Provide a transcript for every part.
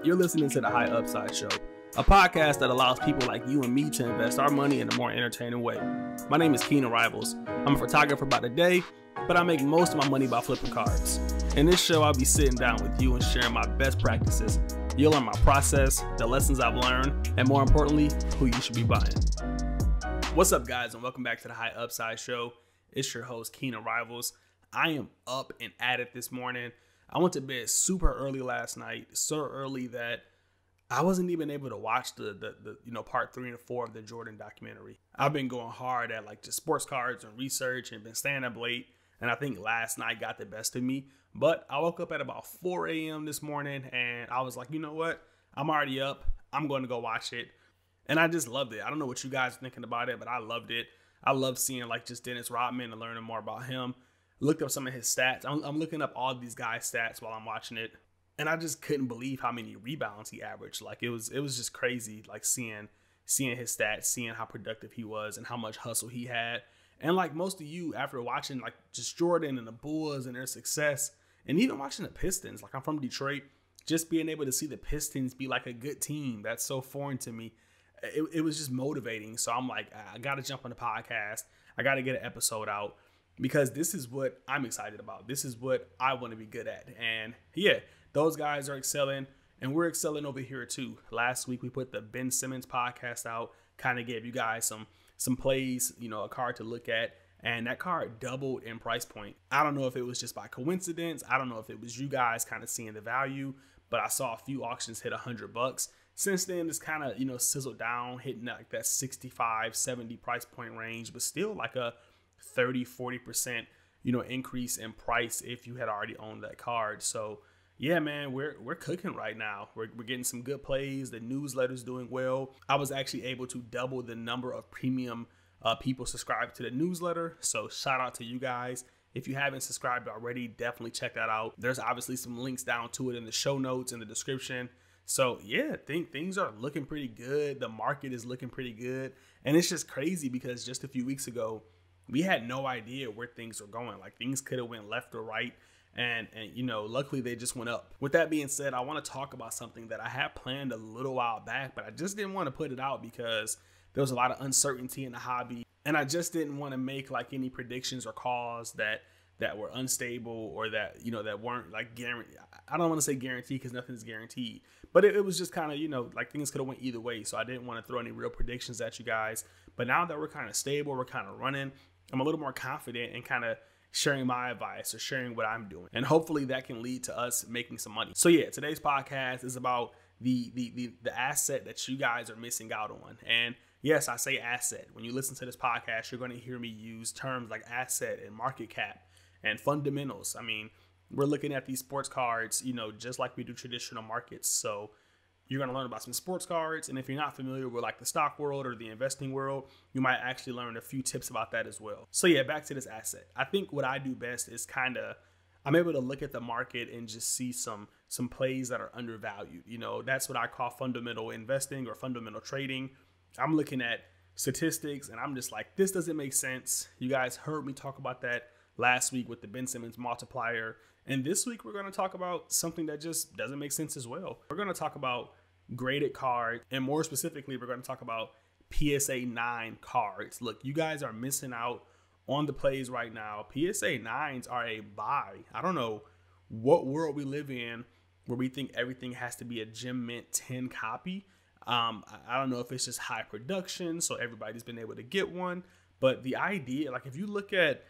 You're listening to the High Upside Show, a podcast that allows people like you and me to invest our money in a more entertaining way. My name is Keenan Rivals. I'm a photographer by the day, but I make most of my money by flipping cards. In this show, I'll be sitting down with you and sharing my best practices. You'll learn my process, the lessons I've learned, and more importantly, who you should be buying. What's up, guys, and welcome back to the High Upside Show. It's your host, Keenan Rivals. I am up and at it this morning. I went to bed super early last night, so early that I wasn't even able to watch the part 3 and 4 of the Jordan documentary. I've been going hard at just sports cards and research and been staying up late. And I think last night got the best of me. But I woke up at about 4 a.m. this morning and I was like, you know what? I'm already up. I'm going to go watch it. And I just loved it. I don't know what you guys are thinking about it, but I loved it. I love seeing just Dennis Rodman and learning more about him. Looked up some of his stats. I'm looking up all these guys' stats while I'm watching it. And I just couldn't believe how many rebounds he averaged. It was just crazy, seeing his stats, seeing how productive he was and how much hustle he had. And most of you, after watching just Jordan and the Bulls and their success, and even watching the Pistons, I'm from Detroit, just being able to see the Pistons be a good team, that's so foreign to me. It was just motivating. So I'm like, I got to jump on the podcast. I got to get an episode out because this is what I'm excited about. This is what I want to be good at. And yeah, those guys are excelling and we're excelling over here too. Last week, we put the Ben Simmons podcast out, kind of gave you guys some plays, a card to look at. And that card doubled in price point. I don't know if it was just by coincidence. I don't know if it was you guys kind of seeing the value, but I saw a few auctions hit $100. Since then, it's kind of, sizzled down, hitting that 65, 70 price point range, but still a 30, 40%, increase in price if you had already owned that card. So yeah, man, we're cooking right now. We're getting some good plays. The newsletter's doing well. I was actually able to double the number of premium people subscribed to the newsletter. So shout out to you guys. If you haven't subscribed already, definitely check that out. There's obviously some links down to it in the show notes, in the description. So yeah, I think things are looking pretty good. The market is looking pretty good. And it's just crazy because just a few weeks ago, we had no idea where things were going. Things could have went left or right. And luckily they just went up. With that being said, I want to talk about something that I had planned a little while back, but I just didn't want to put it out because there was a lot of uncertainty in the hobby. And I just didn't want to make any predictions or calls that were unstable or that, that weren't guaranteed. I don't want to say guaranteed because nothing's guaranteed, but it was just kind of, things could have went either way. So I didn't want to throw any real predictions at you guys. But now that we're kind of stable, we're kind of running, I'm a little more confident in kind of sharing my advice or sharing what I'm doing. And hopefully that can lead to us making some money. So yeah, today's podcast is about the asset that you guys are missing out on. And yes, I say asset. When you listen to this podcast, you're going to hear me use terms like asset and market cap and fundamentals. I mean, we're looking at these sports cards, just like we do traditional markets. So you're going to learn about some sports cards. And if you're not familiar with the stock world or the investing world, you might actually learn a few tips about that as well. So yeah, back to this asset. I think what I do best is I'm able to look at the market and just see some plays that are undervalued. That's what I call fundamental investing or fundamental trading. I'm looking at statistics and I'm just this doesn't make sense. You guys heard me talk about that last week with the Ben Simmons multiplier. And this week, we're going to talk about something that just doesn't make sense as well. We're going to talk about graded cards. And more specifically, we're going to talk about PSA 9 cards. Look, you guys are missing out on the plays right now. PSA 9s are a buy. I don't know what world we live in where we think everything has to be a Gem Mint 10 copy. I don't know if it's just high production, so everybody's been able to get one. But the idea, if you look at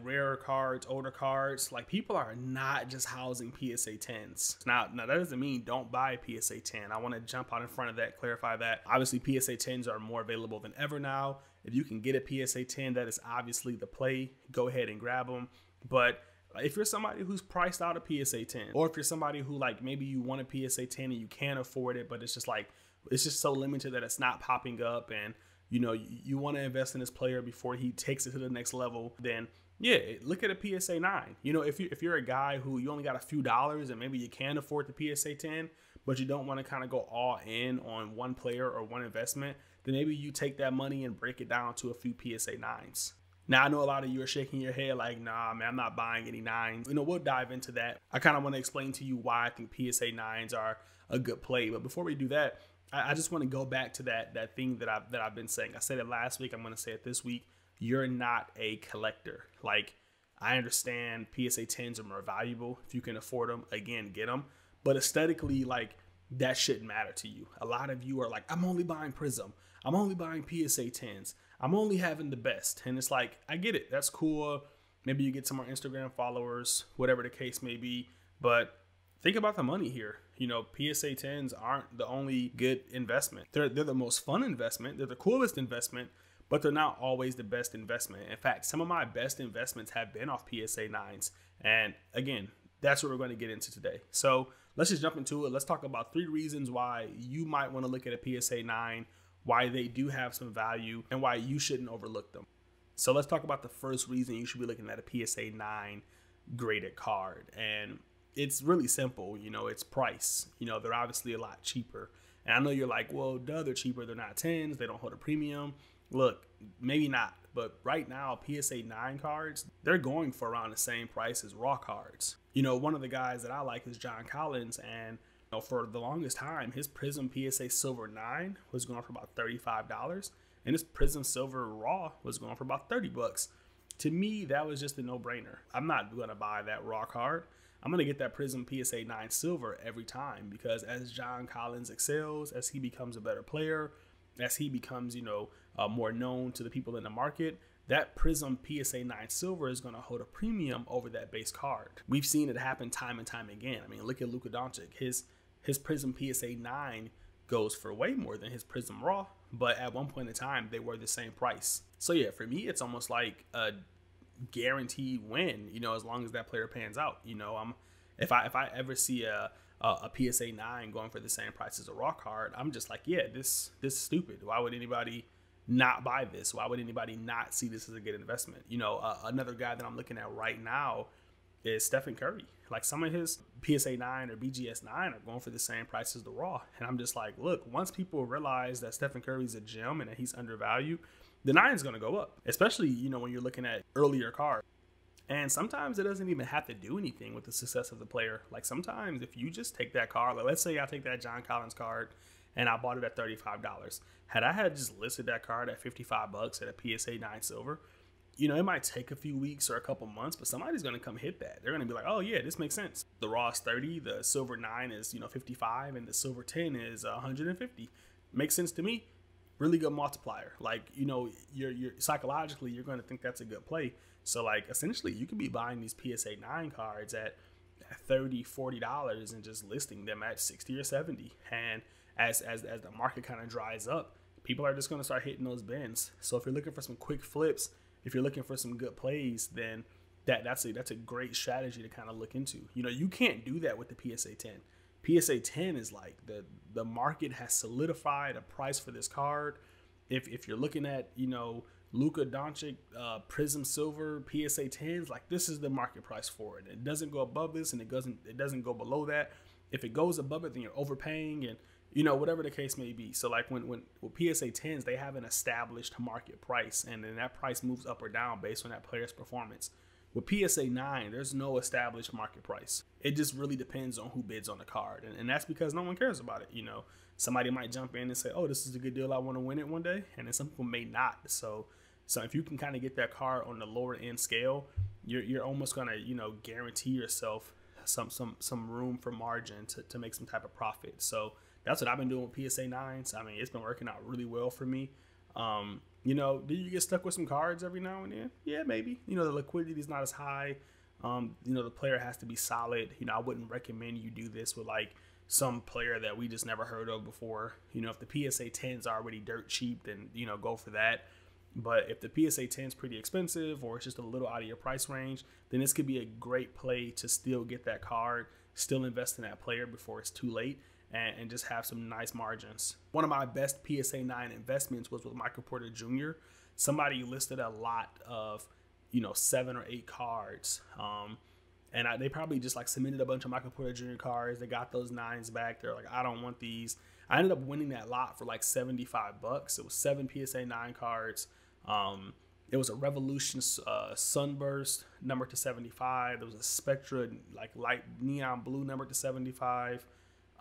rarer cards, older cards, people are not just housing PSA 10s. Now that doesn't mean don't buy a PSA 10. I want to jump out in front of that, clarify that. Obviously, PSA 10s are more available than ever now. If you can get a PSA 10, that is obviously the play. Go ahead and grab them. But if you're somebody who's priced out a PSA 10, or if you're somebody who maybe you want a PSA 10 and you can't afford it, but it's just so limited that it's not popping up and you want to invest in this player before he takes it to the next level, then yeah, look at a PSA 9. If you're a guy who you only got a few dollars and maybe you can afford the PSA 10, but you don't want to kind of go all in on one player or one investment, then maybe you take that money and break it down to a few PSA 9s. Now, I know a lot of you are shaking your head like, nah, man, I'm not buying any 9s. We'll dive into that. I kind of want to explain to you why I think PSA 9s are a good play. But before we do that, I just want to go back to that thing that I've been saying. I said it last week. I'm going to say it this week. You're not a collector. Like, I understand PSA 10s are more valuable. If you can afford them, again, get them. But aesthetically, like, that shouldn't matter to you. A lot of you are like, I'm only buying Prism. I'm only buying PSA 10s. I'm only having the best. And it's like, I get it. That's cool. Maybe you get some more Instagram followers, whatever the case may be. But think about the money here. PSA 10s aren't the only good investment. They're the most fun investment. They're the coolest investment, but they're not always the best investment. In fact, some of my best investments have been off PSA 9s. And again, that's what we're going to get into today. So let's just jump into it. Let's talk about 3 reasons why you might want to look at a PSA 9, why they do have some value, and why you shouldn't overlook them. So let's talk about the first reason you should be looking at a PSA 9 graded card. And it's really simple. It's price. They're obviously a lot cheaper. And I know you're like, well, duh, they're cheaper. They're not 10s. They don't hold a premium. Look, maybe not. But right now, PSA 9 cards, they're going for around the same price as raw cards. One of the guys that I like is John Collins. And for the longest time, his Prism PSA Silver 9 was going for about $35. And his Prism Silver Raw was going for about $30. To me, that was just a no-brainer. I'm not going to buy that raw card. I'm going to get that Prism PSA 9 Silver every time, because as John Collins excels, as he becomes a better player, as he becomes, more known to the people in the market, that Prism PSA 9 Silver is going to hold a premium over that base card. We've seen it happen time and time again. I mean, look at Luka Doncic. His Prism PSA 9 goes for way more than his Prism Raw, but at one point in time, they were the same price. So yeah, for me, it's almost like a guaranteed win, as long as that player pans out. If I ever see a PSA 9 going for the same price as a raw card, I'm just like, yeah, this is stupid. Why would anybody not buy this? Why would anybody not see this as a good investment? Another guy that I'm looking at right now is Stephen Curry. Like, some of his PSA 9 or BGS 9 are going for the same price as the raw. And I'm just like, look, once people realize that Stephen Curry's a gem and that he's undervalued, the 9 is going to go up, especially, when you're looking at earlier cards. And sometimes it doesn't even have to do anything with the success of the player. Like, sometimes if you just take that card, like let's say I take that John Collins card and I bought it at $35. Had I had just listed that card at $55 at a PSA 9 Silver, it might take a few weeks or a couple months, but somebody's going to come hit that. They're going to be like, oh yeah, this makes sense. The raw is 30, the Silver 9 is, 55, and the Silver 10 is 150. Makes sense to me. Really good multiplier. Like, you're psychologically, you're going to think that's a good play. So like, essentially you could be buying these PSA 9 cards at $30, $40 and just listing them at 60 or 70. And as the market kind of dries up, people are just going to start hitting those bins. So if you're looking for some quick flips, if you're looking for some good plays, then that's a great strategy to kind of look into. You can't do that with the PSA 10. PSA 10 is like the market has solidified a price for this card. If you're looking at, Luka Doncic Prism Silver PSA 10s, like, this is the market price for it. It doesn't go above this, and it doesn't go below that. If it goes above it, then you're overpaying, and whatever the case may be. So like when with PSA 10s, they have an established market price, and then that price moves up or down based on that player's performance. With PSA 9, there's no established market price. It just really depends on who bids on the card. And that's because no one cares about it. Somebody might jump in and say, oh, this is a good deal, I want to win it one day. And then some people may not. So if you can kind of get that card on the lower end scale, you're almost going to, guarantee yourself some room for margin to make some type of profit. So that's what I've been doing with PSA 9s. I mean, it's been working out really well for me. Do you get stuck with some cards every now and then? Yeah, maybe. The liquidity is not as high. The player has to be solid. I wouldn't recommend you do this with like some player that we just never heard of before. If the PSA 10 is already dirt cheap, then, go for that. But if the PSA 10 is pretty expensive, or it's just a little out of your price range, then this could be a great play to still get that card, still invest in that player before it's too late, and just have some nice margins. One of my best PSA 9 investments was with Michael Porter Jr. Somebody listed a lot of, 7 or 8 cards. And they probably just like submitted a bunch of Michael Porter Jr. cards. They got those 9s back. They're like, I don't want these. I ended up winning that lot for like $75. It was 7 PSA 9 cards. It was a Revolution Sunburst number to 75. There was a Spectra like light neon blue number to 75.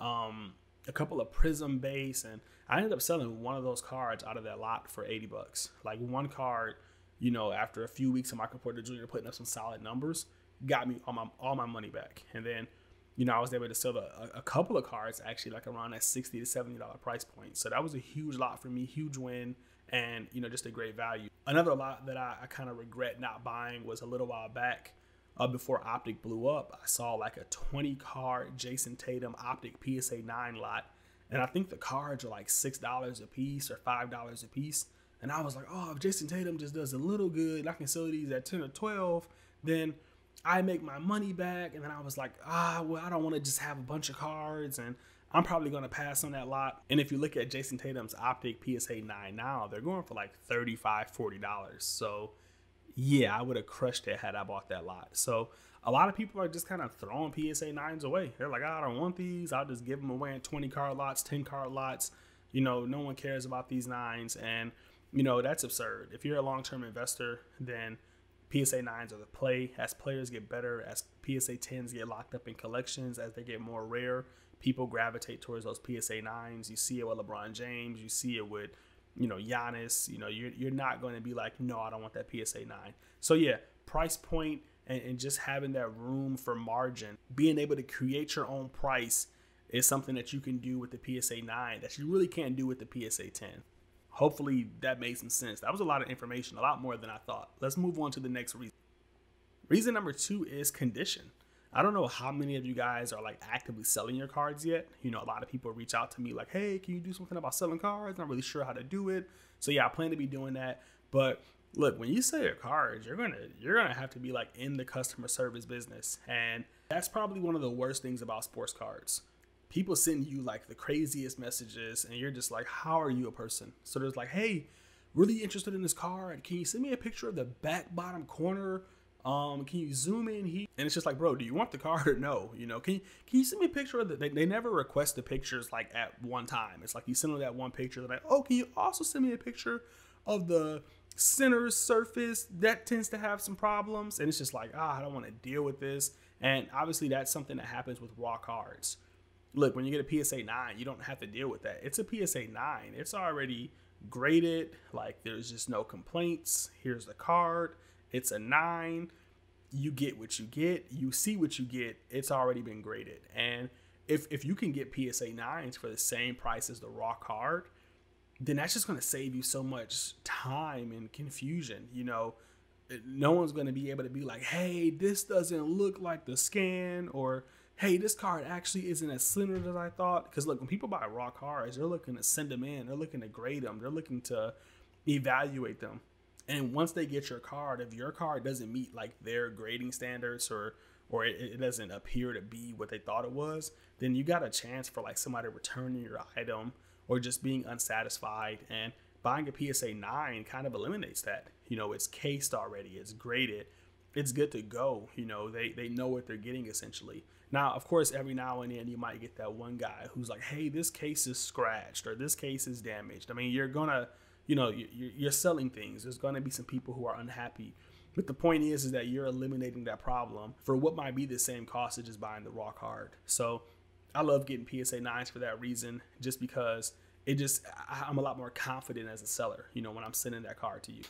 A couple of Prism base, and I ended up selling one of those cards out of that lot for $80. Like one card, you know, after a few weeks of Michael Porter Jr. putting up some solid numbers, got me all my money back. And then, you know, I was able to sell a couple of cards actually like around that $60 to $70 price point. So that was a huge lot for me, huge win, and, you know, just a great value. Another lot that I kind of regret not buying was a little while back. Before Optic blew up, I saw like a 20 card Jason Tatum Optic PSA 9 lot. And I think the cards are like $6 a piece or $5 a piece. And I was like, oh, if Jason Tatum just does a little good and I can sell these at 10 or 12, then I make my money back. And then I was like, well, I don't want to just have a bunch of cards, and I'm probably going to pass on that lot. And if you look at Jason Tatum's Optic PSA 9 now, they're going for like $35, $40. So yeah, I would have crushed it had I bought that lot. So a lot of people are just kind of throwing PSA 9s away. They're like, I don't want these. I'll just give them away in 20 card lots, 10 card lots. You know, no one cares about these 9s. And, you know, that's absurd. If you're a long-term investor, then PSA 9s are the play. As players get better, as PSA 10s get locked up in collections, as they get more rare, people gravitate towards those PSA 9s. You see it with LeBron James. You see it with, you know, Giannis. You know, you're not going to be like, no, I don't want that PSA 9. So yeah, price point and just having that room for margin, being able to create your own price is something that you can do with the PSA 9 that you really can't do with the PSA 10. Hopefully that made some sense. That was a lot of information, a lot more than I thought. Let's move on to the next reason. Reason number 2 is condition. I don't know how many of you guys are like actively selling your cards yet. You know, a lot of people reach out to me like, hey, can you do something about selling cards? I'm not really sure how to do it. So yeah, I plan to be doing that. But look, when you sell your cards, you're gonna have to be like in the customer service business. And that's probably one of the worst things about sports cards. People send you like the craziest messages and you're just like, how are you a person? So there's like, hey, really interested in this card. Can you send me a picture of the back bottom corner? Can you zoom in here? And it's just like, bro, do you want the card or no? You know, can you send me a picture of they never request the pictures like at one time. It's like you send them that one picture. They're like, oh, can you also send me a picture of the center surface? That tends to have some problems. And it's just like, I don't want to deal with this. And obviously that's something that happens with raw cards. Look, when you get a PSA 9, you don't have to deal with that. It's a PSA 9. It's already graded. Like there's just no complaints. Here's the card. It's a 9. You get what you get. You see what you get. It's already been graded. And if you can get PSA 9s for the same price as the raw card, then that's just going to save you so much time and confusion. You know, no one's going to be able to be like, hey, this doesn't look like the scan, or hey, this card actually isn't as centered as I thought. Because look, when people buy raw cards, they're looking to send them in. They're looking to grade them. They're looking to evaluate them. And once they get your card, if your card doesn't meet like their grading standards or it doesn't appear to be what they thought it was, then you got a chance for like somebody returning your item or just being unsatisfied. And buying a PSA 9 kind of eliminates that. You know, it's cased already, it's graded, it's good to go. You know, they know what they're getting essentially. Now, of course, every now and then you might get that one guy who's like, hey, this case is scratched or this case is damaged. I mean, you're gonna, you know, you're selling things. There's going to be some people who are unhappy. But the point is that you're eliminating that problem for what might be the same cost as just buying the raw card. So I love getting PSA 9s for that reason, just because I'm a lot more confident as a seller, you know, when I'm sending that card to you.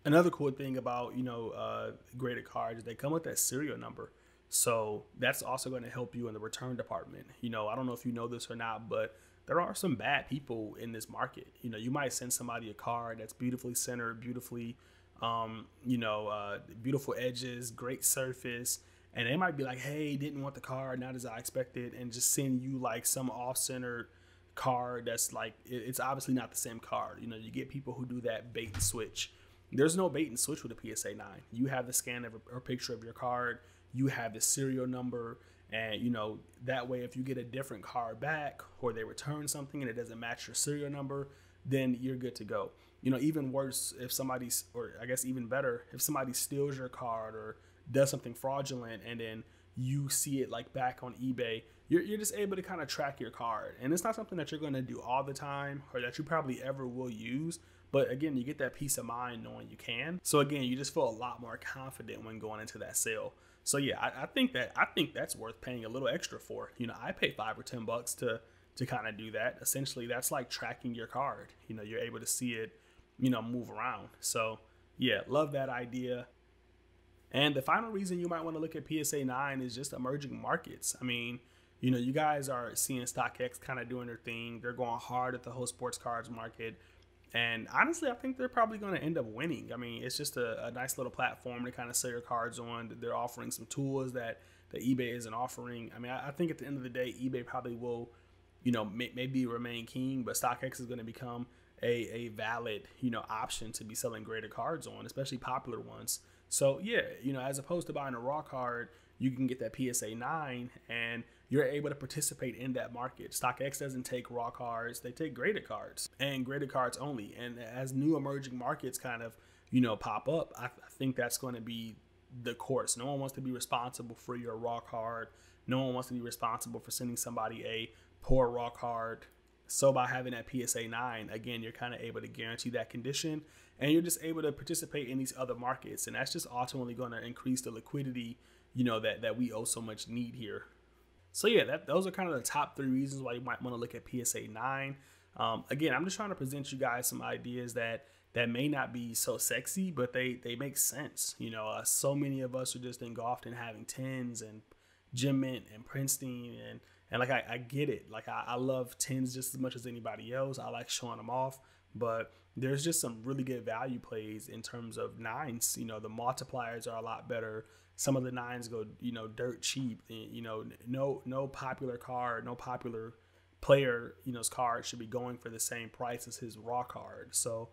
Another cool thing about, you know, graded cards is they come with that serial number. So that's also going to help you in the return department. You know, I don't know if you know this or not, but there are some bad people in this market. You know, you might send somebody a card that's beautifully centered, beautifully, beautiful edges, great surface. And they might be like, hey, didn't want the card, not as I expected, and just send you like some off-centered card that's like, it's obviously not the same card. You know, you get people who do that bait and switch. There's no bait and switch with a PSA 9. You have the scan of or picture of your card. You have the serial number. And, you know, that way, if you get a different card back or they return something and it doesn't match your serial number, then you're good to go. You know, even worse, if somebody's, or I guess even better, if somebody steals your card or does something fraudulent and then you see it like back on eBay, you're just able to kind of track your card. And it's not something that you're going to do all the time or that you probably ever will use, But again, you get that peace of mind knowing you can. So again, you just feel a lot more confident when going into that sale. So yeah, I think that's worth paying a little extra for. You know, I pay $5 or $10 to kind of do that. Essentially, that's like tracking your card. You know, you're able to see it, you know, move around. So yeah, love that idea. And the final reason you might want to look at PSA 9 is just emerging markets. I mean, you know, you guys are seeing StockX kind of doing their thing. They're going hard at the whole sports cards market. And honestly, I think they're probably going to end up winning. I mean, it's just a nice little platform to kind of sell your cards on. They're offering some tools that eBay isn't offering. I mean, I think at the end of the day, eBay probably will, you know, maybe remain king, but StockX is going to become a valid, you know, option to be selling graded cards on, especially popular ones. So yeah, you know, as opposed to buying a raw card, you can get that PSA 9 and you're able to participate in that market. StockX doesn't take raw cards, they take graded cards and graded cards only. And as new emerging markets kind of, you know, pop up, I think that's going to be the course. No one wants to be responsible for your raw card. No one wants to be responsible for sending somebody a poor raw card. So by having that PSA 9, again, you're kind of able to guarantee that condition and you're just able to participate in these other markets. And that's just ultimately going to increase the liquidity, you know, that we owe so much need here. So yeah, those are kind of the top 3 reasons why you might want to look at PSA 9. Again, I'm just trying to present you guys some ideas that may not be so sexy, but they make sense. You know, so many of us are just engulfed in having 10s and Gem Mint and Princeton and like I get it. Like I love 10s just as much as anybody else. I like showing them off, but there's just some really good value plays in terms of 9s. You know, the multipliers are a lot better. Some of the 9s go, you know, dirt cheap. You know, no popular card, no popular player, you know's card should be going for the same price as his raw card. So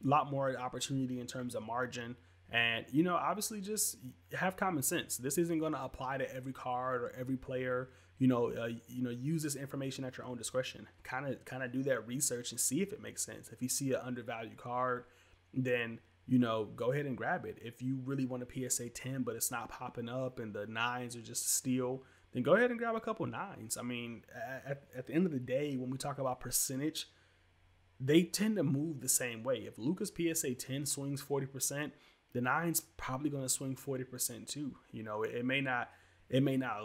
a lot more opportunity in terms of margin. And, you know, obviously just have common sense. This isn't going to apply to every card or every player. You know, use this information at your own discretion. Kind of do that research and see if it makes sense. If you see an undervalued card, then, you know, go ahead and grab it. If you really want a PSA 10, but it's not popping up and the 9s are just a steal, then go ahead and grab a couple 9s. I mean, at the end of the day, when we talk about percentage, they tend to move the same way. If Luka's PSA 10 swings 40%, the 9's probably going to swing 40% too. You know, it may not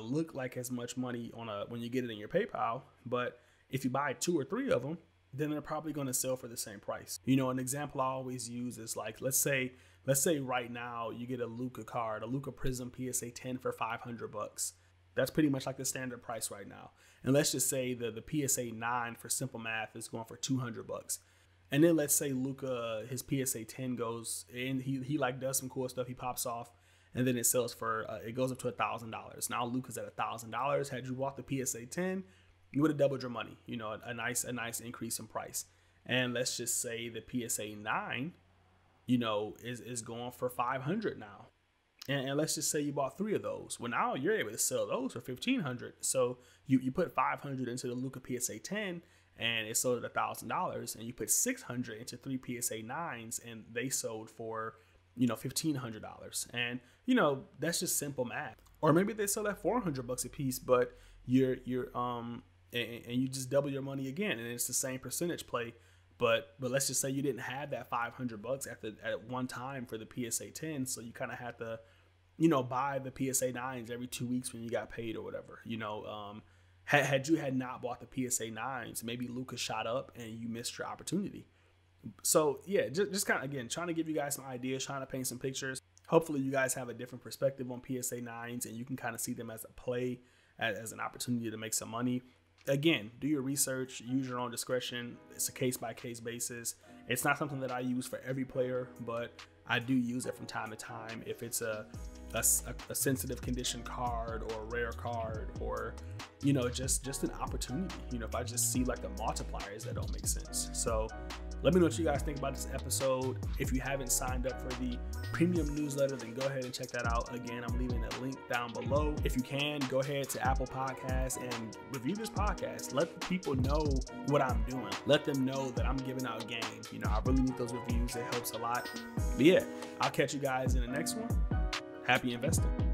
look like as much money when you get it in your PayPal, but if you buy 2 or 3 of them, then they're probably going to sell for the same price. You know, an example I always use is like, let's say right now you get a Luka card, a Luka Prism PSA 10 for $500. That's pretty much like the standard price right now. And let's just say the PSA 9 for simple math is going for $200. And then let's say Luka, his PSA 10 goes and he like does some cool stuff. He pops off and then it sells for, it goes up to $1,000. Now Luka's at $1,000. Had you bought the PSA 10, you would have doubled your money, you know, a nice increase in price. And let's just say the PSA 9, you know, is going for $500 now. And let's just say you bought 3 of those. Well, now you're able to sell those for $1,500. So you put $500 into the Luka PSA 10 and it sold at $1,000, and you put $600 into 3 PSA 9s and they sold for, you know, $1,500. And, you know, that's just simple math. Or maybe they sell at $400 a piece, but and you just double your money again, and it's the same percentage play. But let's just say you didn't have that $500 at one time for the PSA 10, so you kind of had to, you know, buy the PSA 9s every 2 weeks when you got paid or whatever. You know, had you not bought the PSA 9s, maybe Luka shot up and you missed your opportunity. So yeah, just kind of, again, trying to give you guys some ideas, trying to paint some pictures. Hopefully you guys have a different perspective on PSA 9s and you can kind of see them as a play, as an opportunity to make some money. Again, do your research, use your own discretion. It's a case-by-case basis. It's not something that I use for every player, but I do use it from time to time if it's a sensitive condition card or a rare card, or, you know, just an opportunity. You know, if I just see like the multipliers that don't make sense. So let me know what you guys think about this episode. If you haven't signed up for the premium newsletter, then go ahead and check that out. Again, I'm leaving a link down below. If you can, go ahead to Apple Podcasts and review this podcast. Let the people know what I'm doing. Let them know that I'm giving out game. You know, I really need those reviews. It helps a lot. But yeah, I'll catch you guys in the next one. Happy investing.